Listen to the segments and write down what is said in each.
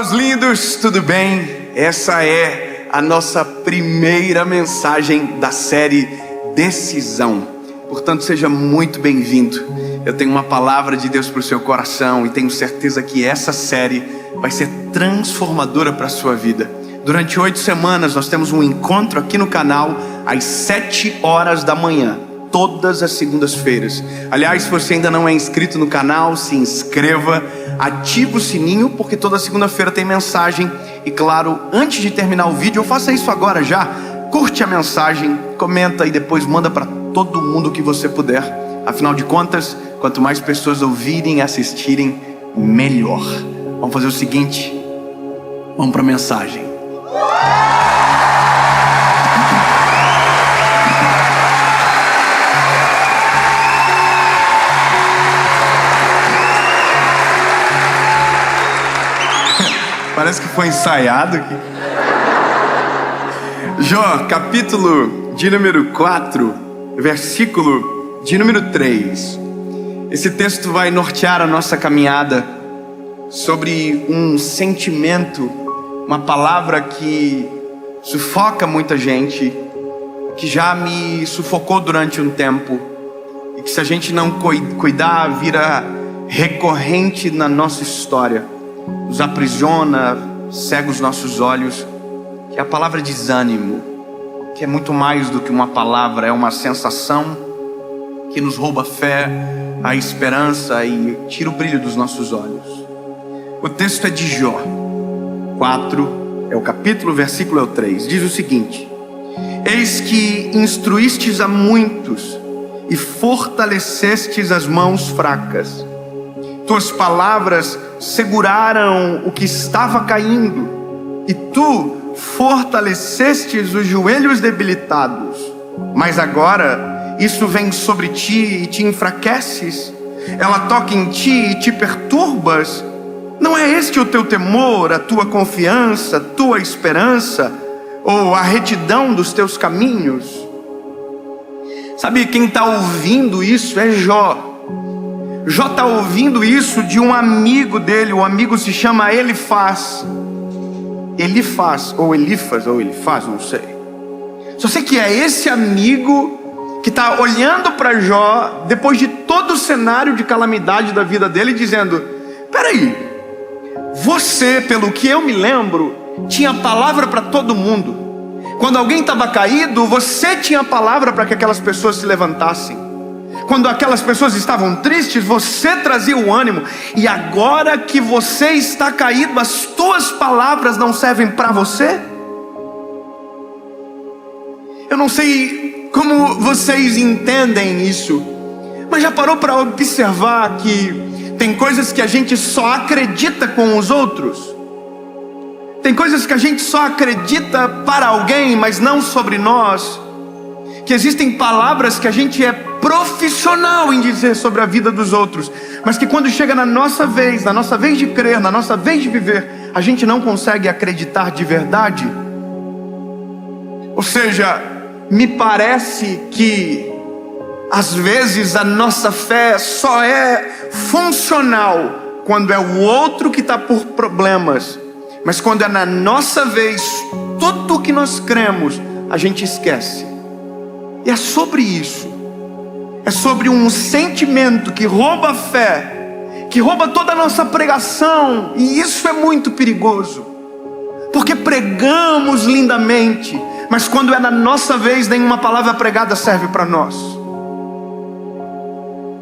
meus lindos, tudo bem? Essa é a nossa primeira mensagem da série Decisão. Portanto, seja muito bem-vindo. Eu tenho uma palavra de Deus para o seu coração e tenho certeza que essa série vai ser transformadora para a sua vida. Durante 8 semanas nós temos um encontro aqui no canal às 7 horas da manhã, todas as segundas-feiras. Aliás, se você ainda não é inscrito no canal, se inscreva, ative o sininho, porque toda segunda-feira tem mensagem. E claro, antes de terminar o vídeo, faça isso agora já. Curte a mensagem, comenta e depois manda para todo mundo que você puder. Afinal de contas, quanto mais pessoas ouvirem e assistirem, melhor. Vamos fazer o seguinte, vamos para a mensagem. Parece que foi ensaiado aqui. Jó, capítulo de número 4, versículo de número 3. Esse texto vai nortear a nossa caminhada sobre um sentimento, uma palavra que sufoca muita gente, que já me sufocou durante um tempo, e que se a gente não cuidar, vira recorrente na nossa história, nos aprisiona, cega os nossos olhos, que é a palavra desânimo, que é muito mais do que uma palavra, é uma sensação que nos rouba a fé, a esperança e tira o brilho dos nossos olhos. O texto é de Jó 4, é o capítulo, o versículo é o 3, diz o seguinte: eis que instruístes a muitos e fortalecestes as mãos fracas. Tuas palavras seguraram o que estava caindo, e tu fortalecestes os joelhos debilitados. Mas agora isso vem sobre ti e te enfraqueces. Ela toca em ti e te perturbas. Não é este o teu temor, a tua confiança, a tua esperança, ou a retidão dos teus caminhos? Sabe, quem está ouvindo isso é Jó. Jó está ouvindo isso de um amigo dele. O amigo se chama Elifaz, ou Elifaz, ou Elifaz, não sei. Só sei que é esse amigo que está olhando para Jó, depois de todo o cenário de calamidade da vida dele, dizendo: peraí, você, pelo que eu me lembro, tinha palavra para todo mundo. Quando alguém estava caído, você tinha palavra para que aquelas pessoas se levantassem. Quando aquelas pessoas estavam tristes, você trazia o ânimo. E agora que você está caído, as tuas palavras não servem para você? Eu não sei como vocês entendem isso, mas já parou para observar que tem coisas que a gente só acredita com os outros? Tem coisas que a gente só acredita para alguém, mas não sobre nós. Que existem palavras que a gente é profissional em dizer sobre a vida dos outros, mas que quando chega na nossa vez de crer, na nossa vez de viver, a gente não consegue acreditar de verdade. Ou seja, me parece que às vezes a nossa fé só é funcional quando é o outro que está por problemas, mas quando é na nossa vez, tudo o que nós cremos, a gente esquece. E é sobre isso. É sobre um sentimento que rouba a fé, que rouba toda a nossa pregação. E isso é muito perigoso, porque pregamos lindamente, mas quando é na nossa vez, nenhuma palavra pregada serve para nós.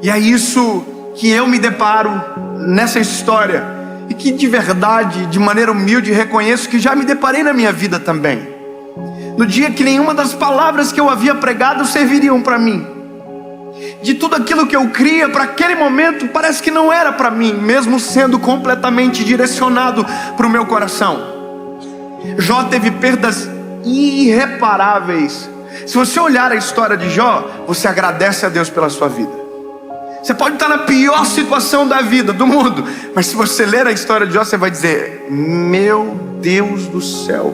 E é isso que eu me deparo nessa história, e que de verdade, de maneira humilde, reconheço que já me deparei na minha vida também. No dia que nenhuma das palavras que eu havia pregado serviriam para mim. De tudo aquilo que eu cria para aquele momento, parece que não era para mim, mesmo sendo completamente direcionado para o meu coração. Jó teve perdas irreparáveis. Se você olhar a história de Jó, você agradece a Deus pela sua vida. Você pode estar na pior situação da vida, do mundo, mas se você ler a história de Jó, você vai dizer: meu Deus do céu.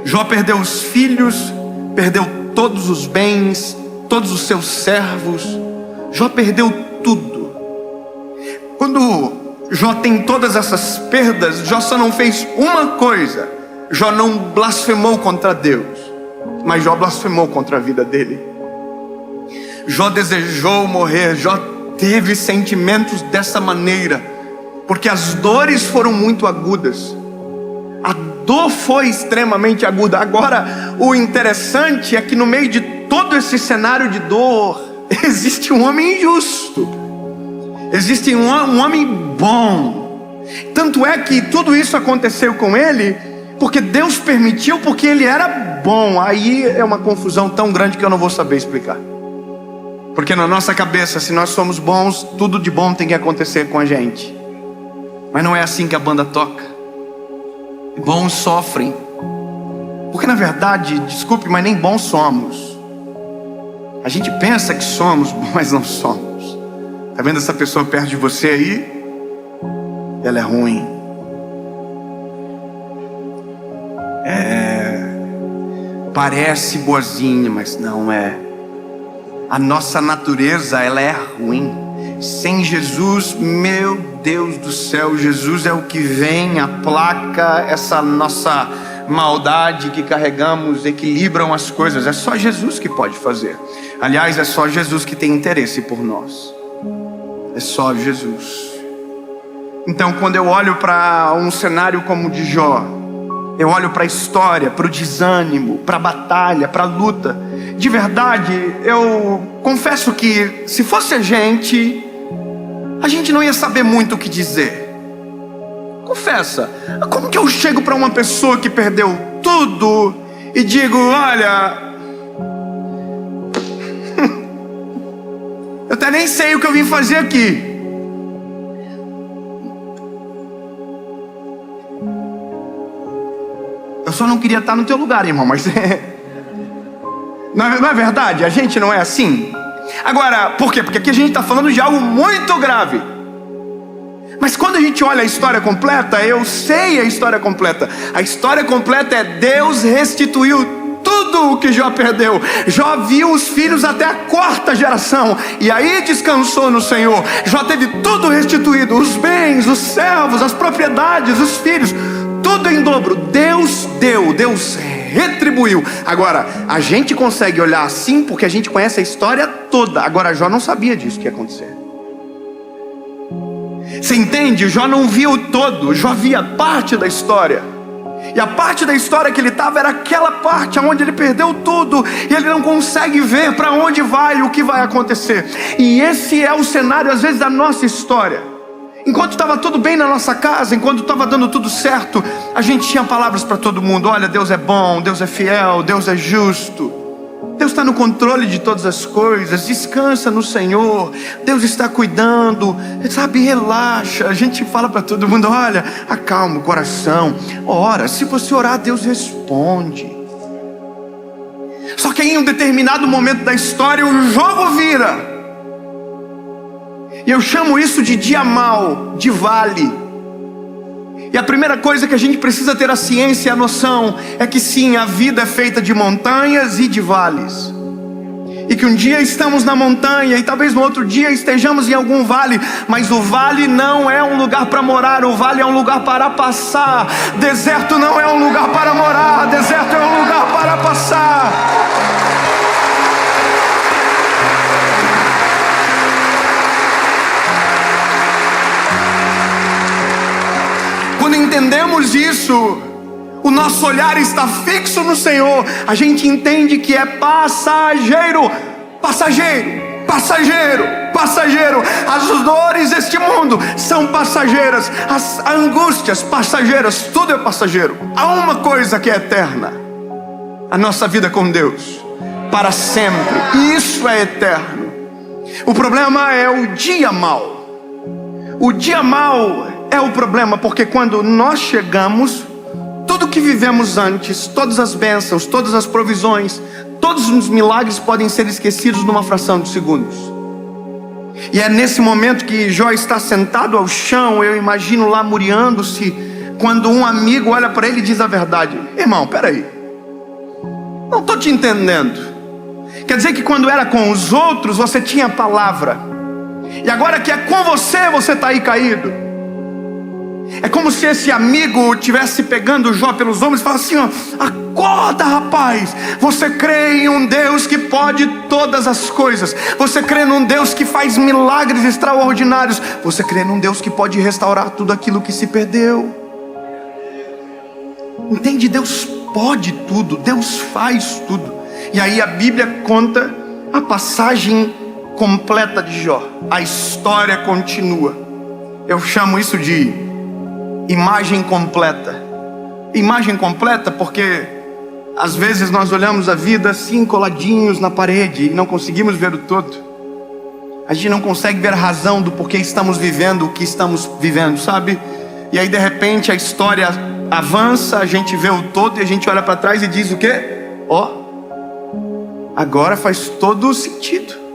Jó perdeu os filhos, perdeu todos os bens, todos os seus servos. Jó perdeu tudo. Quando Jó tem todas essas perdas, Jó só não fez uma coisa: Jó não blasfemou contra Deus, mas Jó blasfemou contra a vida dele. Jó desejou morrer, Jó teve sentimentos dessa maneira, porque as dores foram muito agudas. A dor foi extremamente aguda. Agora, o interessante é que no meio de todo esse cenário de dor, existe um homem justo, existe um homem bom. Tanto é que tudo isso aconteceu com ele porque Deus permitiu, porque ele era bom. Aí é uma confusão tão grande que eu não vou saber explicar. Porque na nossa cabeça, se nós somos bons, tudo de bom tem que acontecer com a gente. Mas não é assim que a banda toca. Bons sofrem. Porque na verdade, desculpe, mas nem bons somos. A gente pensa que somos, mas não somos. Tá vendo essa pessoa perto de você aí? Ela é ruim. Parece boazinha, mas não é. A nossa natureza, ela é ruim. Sem Jesus, meu Deus do céu, Jesus é o que vem, aplaca essa nossa maldade que carregamos, equilibram as coisas. É só Jesus que pode fazer. Aliás, é só Jesus que tem interesse por nós. É só Jesus. Então, quando eu olho para um cenário como o de Jó, eu olho para a história, para o desânimo, para a batalha, para a luta. De verdade, eu confesso que se fosse a gente não ia saber muito o que dizer. Confessa, como que eu chego para uma pessoa que perdeu tudo e digo: olha, eu até nem sei o que eu vim fazer aqui. Eu só não queria estar no teu lugar, irmão, mas não é verdade? A gente não é assim? Agora, por quê? Porque aqui a gente está falando de algo muito grave. Mas quando a gente olha a história completa, eu sei a história completa. A história completa é: Deus restituiu tudo o que Jó perdeu. Jó viu os filhos até a 4ª geração, e aí descansou no Senhor. Jó teve tudo restituído: os bens, os servos, as propriedades, os filhos, tudo em dobro. Deus deu, Deus retribuiu. Agora, a gente consegue olhar assim porque a gente conhece a história toda. Agora, Jó não sabia disso que ia acontecer. Você entende? Jó não via o todo, Jó via parte da história. E a parte da história que ele estava era aquela parte onde ele perdeu tudo, e ele não consegue ver para onde vai, o que vai acontecer. E esse é o cenário às vezes da nossa história. Enquanto estava tudo bem na nossa casa, enquanto estava dando tudo certo, a gente tinha palavras para todo mundo: olha, Deus é bom, Deus é fiel, Deus é justo, Deus está no controle de todas as coisas, descansa no Senhor, Deus está cuidando, sabe, relaxa. A gente fala para todo mundo: olha, acalma o coração, ora, se você orar, Deus responde. Só que em um determinado momento da história, o jogo vira. E eu chamo isso de dia mau, de vale. E a primeira coisa que a gente precisa ter a ciência e a noção é que sim, a vida é feita de montanhas e de vales. E que um dia estamos na montanha e talvez no outro dia estejamos em algum vale. Mas o vale não é um lugar para morar, o vale é um lugar para passar. Deserto não é um lugar para morar, deserto é um lugar para passar. Quando entendemos isso, o nosso olhar está fixo no Senhor. A gente entende que é passageiro, passageiro, passageiro, passageiro. As dores deste mundo são passageiras, as angústias passageiras, tudo é passageiro. Há uma coisa que é eterna: a nossa vida com Deus, para sempre. Isso é eterno. O problema é o dia mau. O dia mau é o problema, porque quando nós chegamos, tudo que vivemos antes, todas as bênçãos, todas as provisões, todos os milagres podem ser esquecidos numa fração de segundos. E é nesse momento que Jó está sentado ao chão, eu imagino lá muriando-se, quando um amigo olha para ele e diz a verdade: irmão, peraí, não estou te entendendo. Quer dizer que quando era com os outros você tinha palavra, e agora que é com você, você está aí caído. É como se esse amigo estivesse pegando Jó pelos ombros e falasse assim: ó, acorda, rapaz, você crê em um Deus que pode todas as coisas, você crê num Deus que faz milagres extraordinários, você crê num Deus que pode restaurar tudo aquilo que se perdeu. Entende? Deus pode tudo, Deus faz tudo. E aí a Bíblia conta a passagem completa de Jó, a história continua. Eu chamo isso de imagem completa. Imagem completa porque às vezes nós olhamos a vida assim, coladinhos na parede, e não conseguimos ver o todo. A gente não consegue ver a razão do porquê estamos vivendo o que estamos vivendo, sabe? E aí de repente a história avança, a gente vê o todo e a gente olha para trás e diz o quê? Ó, agora faz todo o sentido.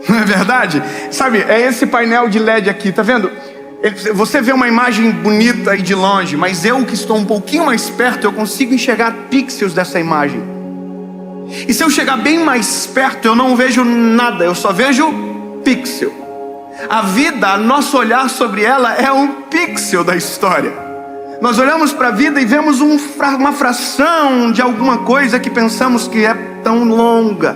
Não é verdade? Sabe, é esse painel de LED aqui, tá vendo? Você vê uma imagem bonita aí de longe, mas eu que estou um pouquinho mais perto, eu consigo enxergar pixels dessa imagem. E se eu chegar bem mais perto, eu não vejo nada, eu só vejo pixel. A vida, nosso olhar sobre ela é um pixel da história. Nós olhamos para a vida e vemos uma fração de alguma coisa que pensamos que é tão longa.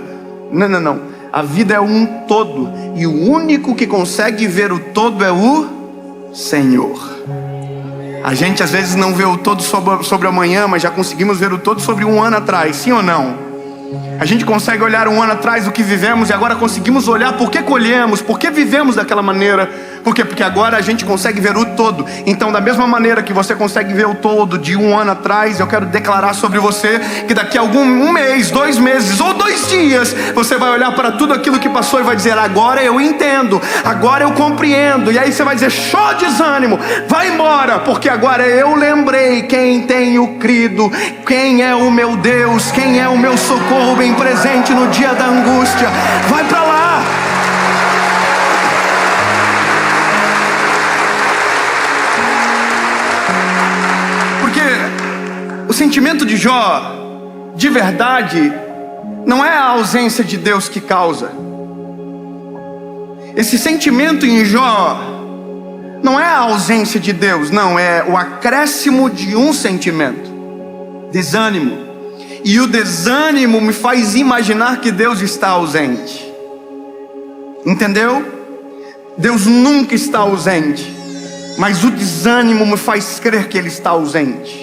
Não. A vida é um todo, e o único que consegue ver o todo é o Senhor. A gente às vezes não vê o todo sobre amanhã, mas já conseguimos ver o todo sobre um ano atrás, sim ou não? A gente consegue olhar um ano atrás o que vivemos e agora conseguimos olhar por que colhemos, por que vivemos daquela maneira. Por quê? Porque agora a gente consegue ver o todo. Então da mesma maneira que você consegue ver o todo de um ano atrás, eu quero declarar sobre você que daqui a um mês, 2 meses ou 2 dias, você vai olhar para tudo aquilo que passou e vai dizer: agora eu entendo, agora eu compreendo. E aí você vai dizer: show, desânimo, vai embora, porque agora eu lembrei quem tenho crido, quem é o meu Deus, quem é o meu socorro bem presente no dia da angústia. Vai para lá. O sentimento de Jó, de verdade, não é a ausência de Deus que causa. Esse sentimento em Jó não é a ausência de Deus, não, é o acréscimo de um sentimento: desânimo. E o desânimo me faz imaginar que Deus está ausente. Entendeu? Deus nunca está ausente, mas o desânimo me faz crer que Ele está ausente.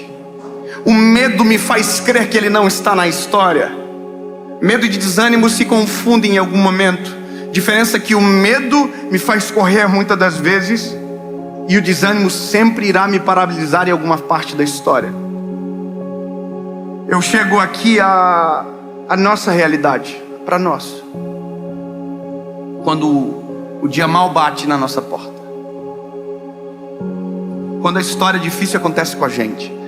O medo me faz crer que Ele não está na história. Medo e desânimo se confundem em algum momento. Diferença é que o medo me faz correr muitas das vezes, e o desânimo sempre irá me paralisar em alguma parte da história. Eu chego aqui a nossa realidade, para nós. Quando o dia mal bate na nossa porta. Quando a história difícil acontece com a gente.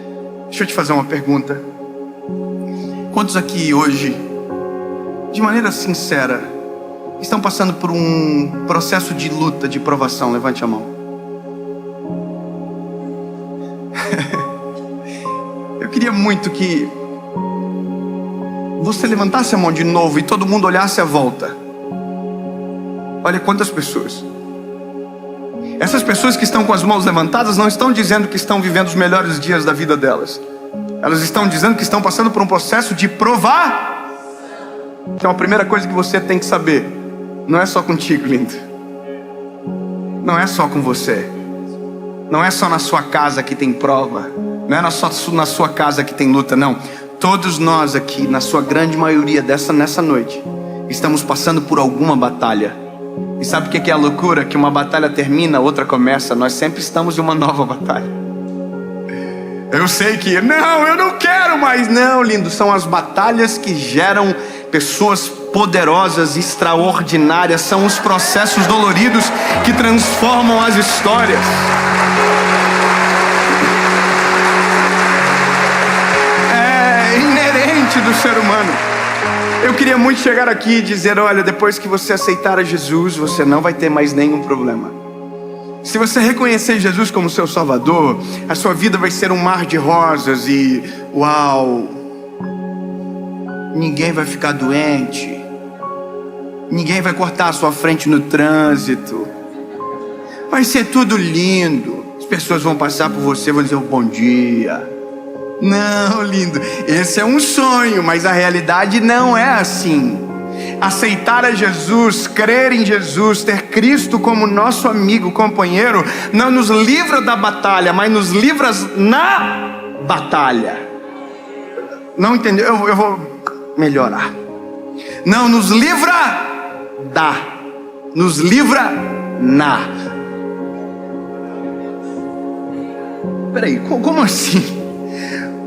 Deixa eu te fazer uma pergunta. Quantos aqui hoje, de maneira sincera, estão passando por um processo de luta, de provação? Levante a mão. Eu queria muito que você levantasse a mão de novo e todo mundo olhasse à volta. Olha quantas pessoas. Essas pessoas que estão com as mãos levantadas não estão dizendo que estão vivendo os melhores dias da vida delas. Elas estão dizendo que estão passando por um processo de provar. Então a primeira coisa que você tem que saber: não é só contigo, lindo. Não é só com você. Não é só na sua casa que tem prova. Não é só na sua casa que tem luta, não. Todos nós aqui, na sua grande maioria nessa noite, estamos passando por alguma batalha. E sabe o que é a loucura? Que uma batalha termina, outra começa. Nós sempre estamos em uma nova batalha. Eu sei que, não, eu não quero mais. Não, lindo, são as batalhas que geram pessoas poderosas, extraordinárias. São os processos doloridos que transformam as histórias. É inerente do ser humano. Eu queria muito chegar aqui e dizer: olha, depois que você aceitar a Jesus, você não vai ter mais nenhum problema. Se você reconhecer Jesus como seu Salvador, a sua vida vai ser um mar de rosas e uau, ninguém vai ficar doente, ninguém vai cortar a sua frente no trânsito, vai ser tudo lindo. As pessoas vão passar por você e vão dizer bom dia. Não, lindo, esse é um sonho, mas a realidade não é assim. Aceitar a Jesus, crer em Jesus, ter Cristo como nosso amigo, companheiro, não nos livra da batalha, mas nos livra na batalha. Não entendeu? Eu vou melhorar. Não nos livra da, nos livra na. Peraí, como assim?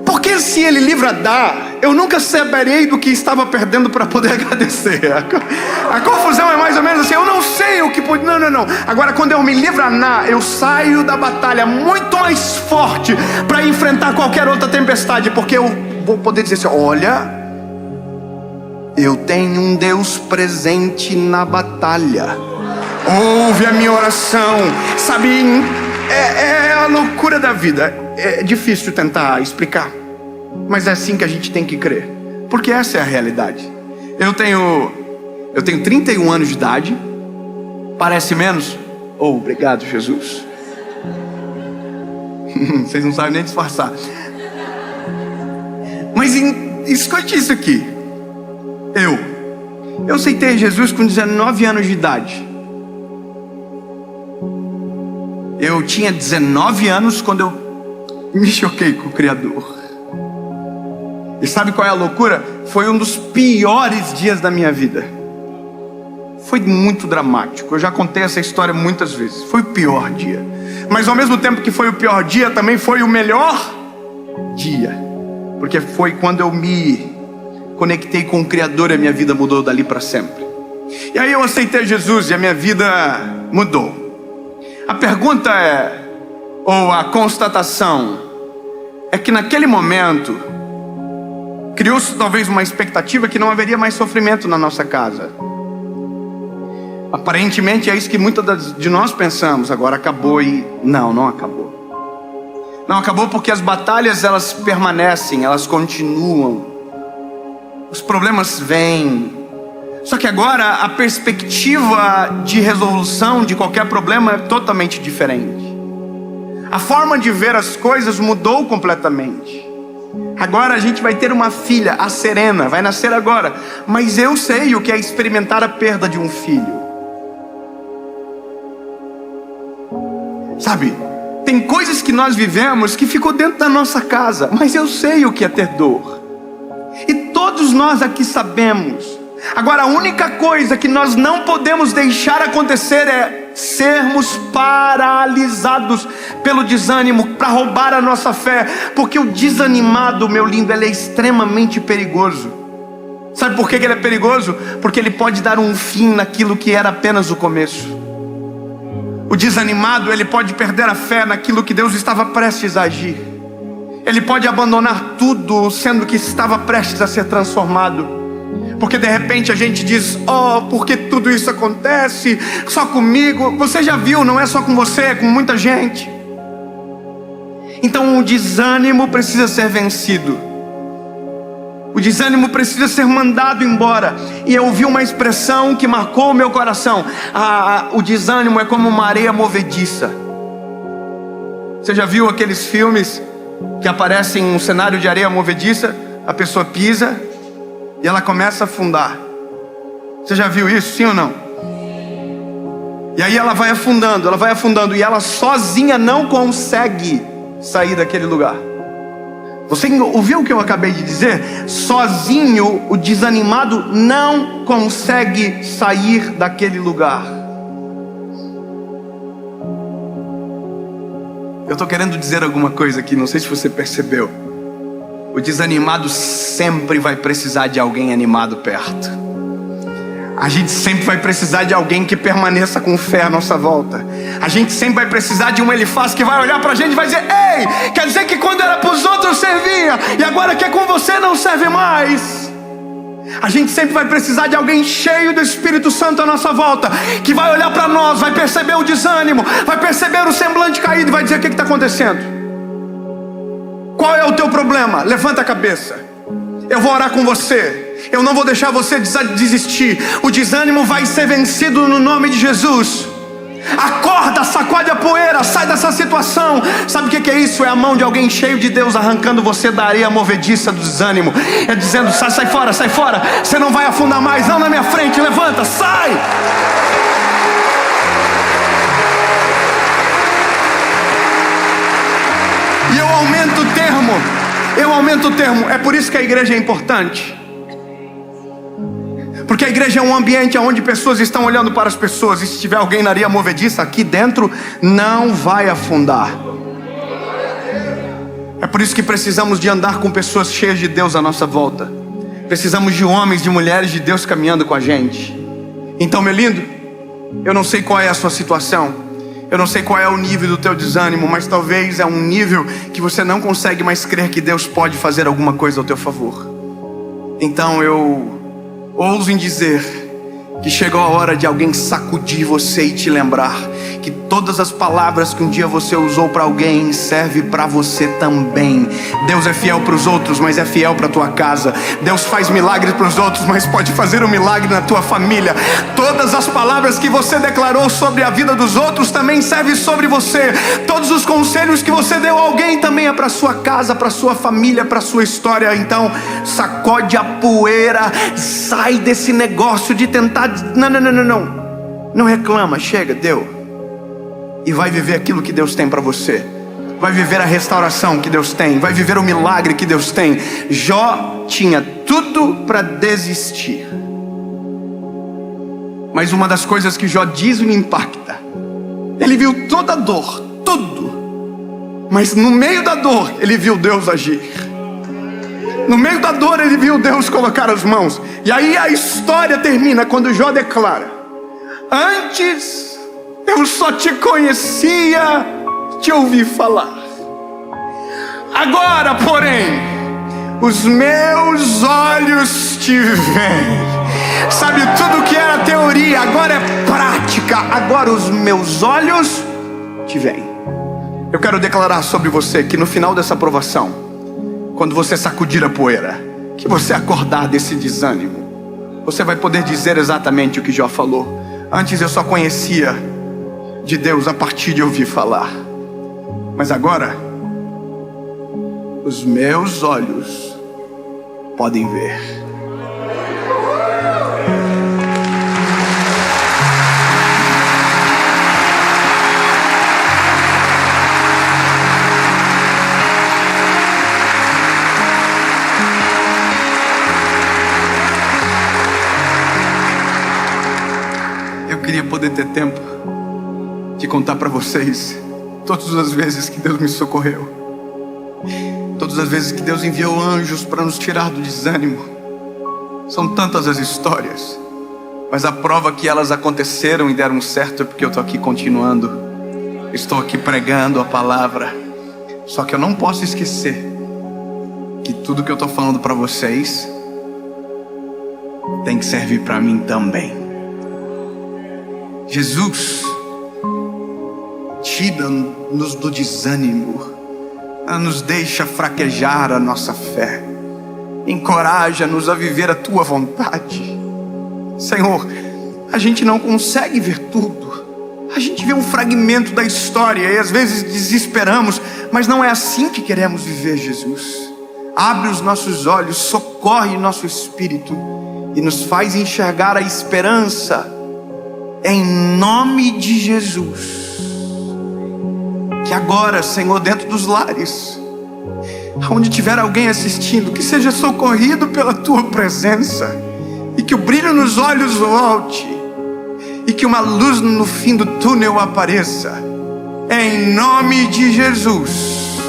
Porque se ele livra da, eu nunca saberei do que estava perdendo para poder agradecer. A confusão é mais ou menos assim, eu não sei o que pode. Não. Agora quando eu me livro na, eu saio da batalha muito mais forte para enfrentar qualquer outra tempestade, porque eu vou poder dizer assim: olha, eu tenho um Deus presente na batalha. Ouve a minha oração. Sabe, é a loucura da vida. É difícil tentar explicar, mas é assim que a gente tem que crer, porque essa é a realidade. Eu tenho 31 anos de idade. Parece menos? Oh, obrigado, Jesus. Vocês não sabem nem disfarçar. Mas escute isso aqui. Eu aceitei Jesus com 19 anos de idade. Eu tinha 19 anos quando eu me choquei com o Criador. E sabe qual é a loucura? Foi um dos piores dias da minha vida. Foi muito dramático. Eu já contei essa história muitas vezes. Foi o pior dia. Mas ao mesmo tempo que foi o pior dia, também foi o melhor dia. Porque foi quando eu me conectei com o Criador e a minha vida mudou dali para sempre. E aí eu aceitei Jesus e a minha vida mudou. A pergunta ou a constatação, é que naquele momento criou-se talvez uma expectativa que não haveria mais sofrimento na nossa casa. Aparentemente é isso que muitas de nós pensamos. Agora acabou e não acabou. Não acabou porque as batalhas, elas permanecem, elas continuam. Os problemas vêm. Só que agora a perspectiva de resolução de qualquer problema é totalmente diferente. A forma de ver as coisas mudou completamente. Agora a gente vai ter uma filha, a Serena, vai nascer agora. Mas eu sei o que é experimentar a perda de um filho. Sabe, tem coisas que nós vivemos que ficou dentro da nossa casa, mas eu sei o que é ter dor. E todos nós aqui sabemos. Agora a única coisa que nós não podemos deixar acontecer é sermos paralisados pelo desânimo para roubar a nossa fé. Porque o desanimado, meu lindo, ele é extremamente perigoso. Sabe por que ele é perigoso? Porque ele pode dar um fim naquilo que era apenas o começo. O desanimado, ele pode perder a fé naquilo que Deus estava prestes a agir. Ele pode abandonar tudo, sendo que estava prestes a ser transformado. Porque de repente a gente diz: oh, por que tudo isso acontece só comigo? Você já viu, não é só com você, é com muita gente. Então o desânimo precisa ser vencido. O desânimo precisa ser mandado embora. E eu ouvi uma expressão que marcou o meu coração. O desânimo é como uma areia movediça. Você já viu aqueles filmes que aparecem um cenário de areia movediça? A pessoa pisa e ela começa a afundar. Você já viu isso, sim ou não? E aí ela vai afundando, e ela sozinha não consegue sair daquele lugar. Você ouviu o que eu acabei de dizer? Sozinho o desanimado não consegue sair daquele lugar. Eu estou querendo dizer alguma coisa aqui, não sei se você percebeu. O desanimado sempre vai precisar de alguém animado perto. A gente sempre vai precisar de alguém que permaneça com fé à nossa volta. A gente sempre vai precisar de um Elifaz que vai olhar pra gente e vai dizer: ei, quer dizer que quando era pros outros servia, e agora que é com você não serve mais. A gente sempre vai precisar de alguém cheio do Espírito Santo à nossa volta, que vai olhar pra nós, vai perceber o desânimo, vai perceber o semblante caído e vai dizer: o que está acontecendo? Qual é o teu problema? Levanta a cabeça. Eu vou orar com você. Eu não vou deixar você desistir. O desânimo vai ser vencido no nome de Jesus. Acorda, sacode a poeira, sai dessa situação. Sabe o que é isso? É a mão de alguém cheio de Deus arrancando você da areia movediça do desânimo. É dizendo: sai fora, você não vai afundar mais, não na minha frente, levanta, sai. E eu aumento o termo, é por isso que a igreja é importante. Porque a igreja é um ambiente onde pessoas estão olhando para as pessoas. E se tiver alguém na areia movediça aqui dentro, não vai afundar. É por isso que precisamos de andar com pessoas cheias de Deus à nossa volta. Precisamos de homens, de mulheres de Deus caminhando com a gente. Então, meu lindo, eu não sei qual é a sua situação, eu não sei qual é o nível do teu desânimo, mas talvez é um nível que você não consegue mais crer que Deus pode fazer alguma coisa ao teu favor. Então eu ouso em dizer que chegou a hora de alguém sacudir você e te lembrar que todas as palavras que um dia você usou para alguém serve para você também. Deus é fiel para os outros, mas é fiel para a tua casa. Deus faz milagres para os outros, mas pode fazer um milagre na tua família. Todas as palavras que você declarou sobre a vida dos outros também servem sobre você. Todos os conselhos que você deu a alguém também é para sua casa, para sua família, para sua história. Então sacode a poeira, sai desse negócio de tentar. Não reclama, chega, deu. E vai viver aquilo que Deus tem para você. Vai viver a restauração que Deus tem. Vai viver o milagre que Deus tem. Jó tinha tudo para desistir, mas uma das coisas que Jó diz me impacta. Ele viu toda a dor, tudo, mas no meio da dor ele viu Deus agir. No meio da dor ele viu Deus colocar as mãos. E aí a história termina quando Jó declara: antes eu só te conhecia, te ouvi falar. Agora, porém, os meus olhos te veem. Sabe, tudo que era teoria agora é prática. Agora os meus olhos te veem. Eu quero declarar sobre você que no final dessa provação, quando você sacudir a poeira, que você acordar desse desânimo, você vai poder dizer exatamente o que Jó falou: antes eu só conhecia de Deus a partir de ouvir falar, mas agora os meus olhos podem ver. Eu queria poder ter tempo de contar para vocês todas as vezes que Deus me socorreu, todas as vezes que Deus enviou anjos para nos tirar do desânimo. São tantas as histórias, mas a prova que elas aconteceram e deram certo é porque eu estou aqui continuando. Estou aqui pregando a palavra. Só que eu não posso esquecer que tudo que eu estou falando para vocês tem que servir para mim também. Jesus tira-nos do desânimo, nos deixa fraquejar a nossa fé, encoraja-nos a viver a tua vontade. Senhor, a gente não consegue ver tudo, a gente vê um fragmento da história e às vezes desesperamos, mas não é assim que queremos viver. Jesus, abre os nossos olhos, socorre nosso espírito e nos faz enxergar a esperança, em nome de Jesus. Que agora, Senhor, dentro dos lares, onde tiver alguém assistindo, que seja socorrido pela tua presença, e que o brilho nos olhos volte, e que uma luz no fim do túnel apareça, em nome de Jesus.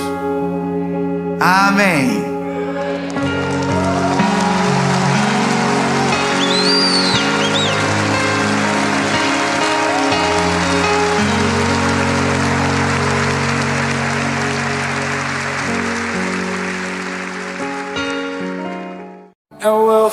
Amém. I will